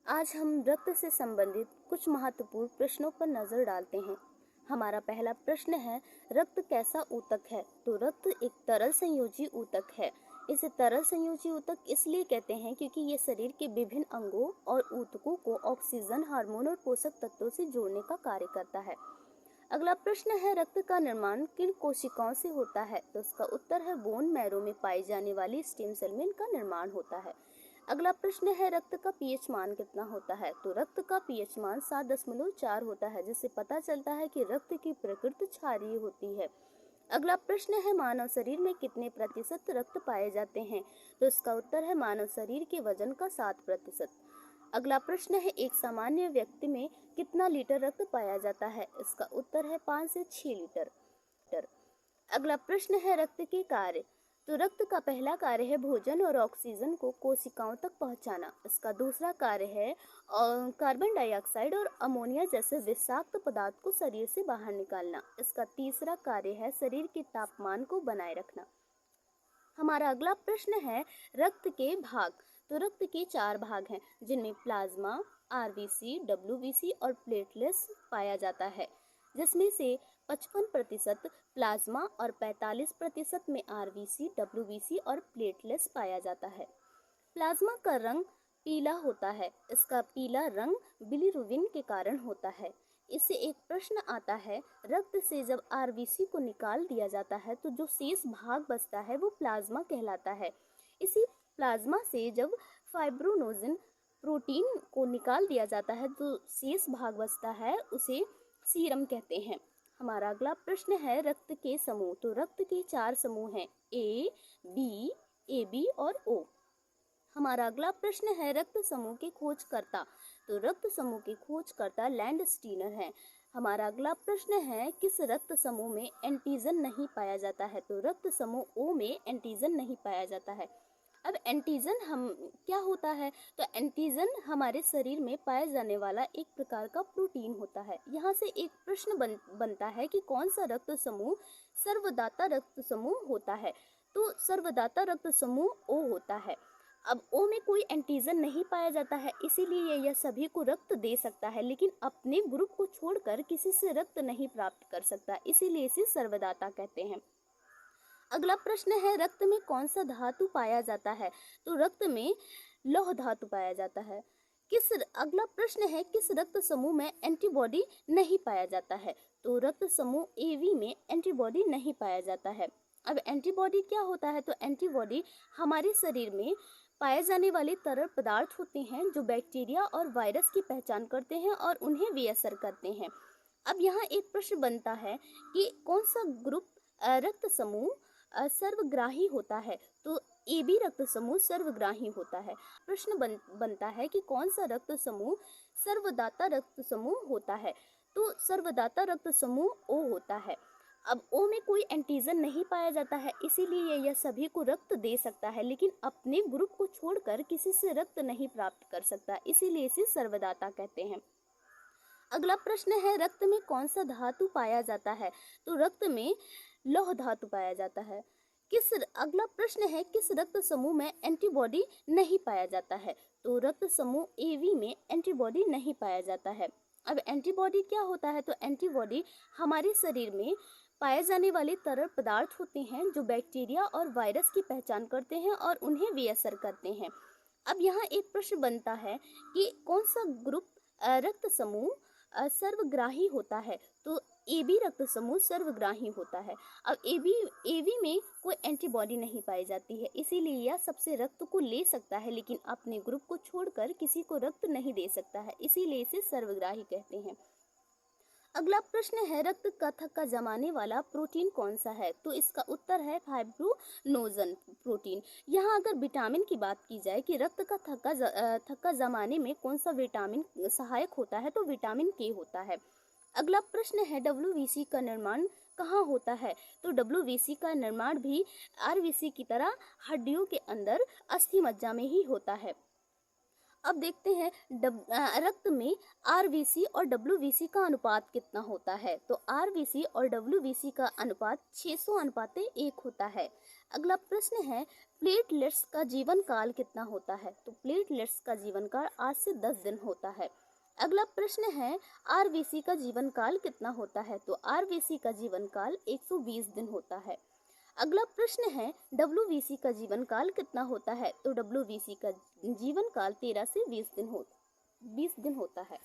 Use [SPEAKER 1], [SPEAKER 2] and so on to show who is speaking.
[SPEAKER 1] आज हम रक्त से संबंधित कुछ महत्वपूर्ण प्रश्नों पर नजर डालते हैं। हमारा पहला प्रश्न है, रक्त कैसा ऊतक है? तो रक्त एक तरल संयोजी ऊतक है। इसे तरल संयोजी ऊतक इसलिए कहते हैं क्योंकि ये शरीर के विभिन्न अंगों और ऊतकों को ऑक्सीजन, हार्मोन और पोषक तत्वों से जोड़ने का कार्य करता है। अगला प्रश्न है, रक्त का निर्माण किन कोशिकाओं से होता है? तो इसका उत्तर है, बोन मैरो में पाई जाने वाली स्टेम सेल में इनका निर्माण होता है। अगला प्रश्न है, रक्त का पीएच मान कितना होता है? तो रक्त का पीएच मान 7.4 होता है, जिससे पता चलता है कि रक्त की प्रकृति क्षारीय होती है। अगला प्रश्न है, मानव शरीर में कितने प्रतिशत रक्त पाए जाते हैं? तो इसका उत्तर है, मानव शरीर के वजन का 7%। अगला प्रश्न है, एक सामान्य व्यक्ति में कितना लीटर रक्त पाया जाता है? इसका उत्तर है 5 से 6 लीटर। अगला प्रश्न है, रक्त के कार्य। तो रक्त का पहला कार्य है भोजन और ऑक्सीजन को कोशिकाओं तक पहुंचाना। इसका दूसरा कार्य है कार्बन डाइऑक्साइड और अमोनिया जैसे विषाक्त पदार्थ को शरीर से बाहर निकालना। इसका तीसरा कार्य है शरीर के तापमान को बनाए रखना। हमारा अगला प्रश्न है, रक्त के भाग। तो रक्त के 4 भाग हैं, जिनमें प्लाज्मा, आरबीसी, डब्ल्यूबीसी और प्लेटलेट्स पाया जाता है, जिसमें से 55% प्लाज्मा और 45% में आरबीसी, डब्ल्यूबीसी और प्लेटलेट्स पाया जाता है। प्लाज्मा का रंग पीला होता है। इसका पीला रंग बिलीरुबिन के कारण होता है। इससे एक प्रश्न आता है, रक्त से जब आरबीसी को निकाल दिया जाता है तो जो शेष भाग बचता है वो प्लाज्मा कहलाता है। इसी प्लाज्मा से जब फाइब्रोनोजिन प्रोटीन को निकाल दिया जाता है तो शेष भाग बचता है, उसे सीरम कहते हैं। हमारा अगला प्रश्न है, रक्त के समूह। तो रक्त के 4 समूह हैं, ए, बी, ए बी और ओ। हमारा अगला प्रश्न है, रक्त समूह के खोजकर्ता। तो रक्त समूह के खोजकर्ता लैंडस्टीनर हैं। हमारा अगला प्रश्न है, किस रक्त समूह में एंटीजन नहीं पाया जाता है? तो रक्त समूह ओ में एंटीजन नहीं पाया जाता है। अब एंटीजन हम क्या होता है? तो एंटीजन हमारे शरीर में पाया जाने वाला एक प्रकार का प्रोटीन होता है। यहाँ से एक प्रश्न बनता है कि कौन सा रक्त समूह सर्वदाता रक्त समूह होता है? तो सर्वदाता रक्त समूह ओ होता है। अब ओ में कोई एंटीजन नहीं पाया जाता है, इसीलिए यह सभी को रक्त दे सकता है, लेकिन अपने ग्रुप को छोड़कर किसी से रक्त नहीं प्राप्त कर सकता, इसीलिए इसे सर्वदाता कहते हैं। अगला प्रश्न है, रक्त में कौन सा धातु पाया जाता है? तो रक्त में लौह धातु पाया जाता है। अगला प्रश्न है, किस रक्त समूह में एंटीबॉडी नहीं पाया जाता है? तो रक्त समूह एबी में एंटीबॉडी नहीं पाया जाता है। अब एंटीबॉडी क्या होता है? तो एंटीबॉडी हमारे शरीर में पाए जाने वाले तरल पदार्थ होते हैं जो बैक्टीरिया और वायरस की पहचान करते हैं और उन्हें बेअसर करते हैं। अब यहाँ एक प्रश्न बनता है कि कौन सा ग्रुप रक्त समूह सर्वग्राही होता है? तो एबी रक्त समूह सर्वग्राही होता है। प्रश्न बनता है कि कौन सा रक्त समूह सर्वदाता रक्त समूह होता है? तो सर्वदाता रक्त समूह ओ होता है। अब ओ में कोई एंटीजन नहीं पाया जाता है, इसीलिए यह सभी को रक्त दे सकता है, लेकिन अपने ग्रुप को छोड़कर किसी से रक्त नहीं प्राप्त कर सकता, इसीलिए इसे सर्वदाता कहते हैं। अगला प्रश्न है, रक्त में कौन सा धातु पाया जाता है? तो रक्त में लौह धातु पाया जाता है। अगला प्रश्न है, किस रक्त समूह में एंटीबॉडी नहीं पाया जाता है? तो रक्त समूह एवी में एंटीबॉडी नहीं पाया जाता है। अब एंटीबॉडी क्या होता है? तो एंटीबॉडी हमारे शरीर में पाए जाने वाले तरल पदार्थ होते हैं जो बैक्टीरिया और वायरस की पहचान करते हैं और उन्हें बेअसर करते हैं। अब यहाँ एक प्रश्न बनता है कि कौन सा ग्रुप रक्त समूह सर्वग्राही होता है? तो एबी रक्त समूह सर्वग्राही होता है। अब एबी में कोई एंटीबॉडी नहीं पाई जाती है, इसीलिए यह सबसे रक्त को ले सकता है, लेकिन अपने ग्रुप को छोड़कर किसी को रक्त नहीं दे सकता है, इसीलिए इसे सर्वग्राही कहते हैं। अगला प्रश्न है, रक्त का थक्का जमाने वाला प्रोटीन कौन सा है? तो इसका उत्तर है फाइब्रोनोजन प्रोटीन। यहाँ अगर विटामिन की बात की जाए कि रक्त का थक्का जमाने में कौन सा विटामिन सहायक होता है, तो विटामिन के होता है। अगला प्रश्न है, डब्ल्यूबीसी का निर्माण कहाँ होता है? तो डब्ल्यूबीसी का निर्माण भी आरबीसी की तरह हड्डियों के अंदर अस्थि मज्जा में ही होता है। अब देखते हैं रक्त में आरबीसी और डब्ल्यूबीसी का अनुपात कितना होता है? तो आरबीसी और डब्ल्यूबीसी का अनुपात 600:1 होता है। अगला प्रश्न है प्लेटलेट्स का जीवन काल कितना होता है? तो प्लेटलेट्स का जीवन काल 8 से 10 दिन होता है। अगला प्रश्न है आरबीसी का जीवन काल कितना होता है? तो आरबीसी का जीवन काल 120 दिन होता है। अगला प्रश्न है डब्ल्यूबीसी का जीवन काल कितना होता है? तो डब्ल्यूबीसी का जीवन काल 13 से 20 दिन होता है।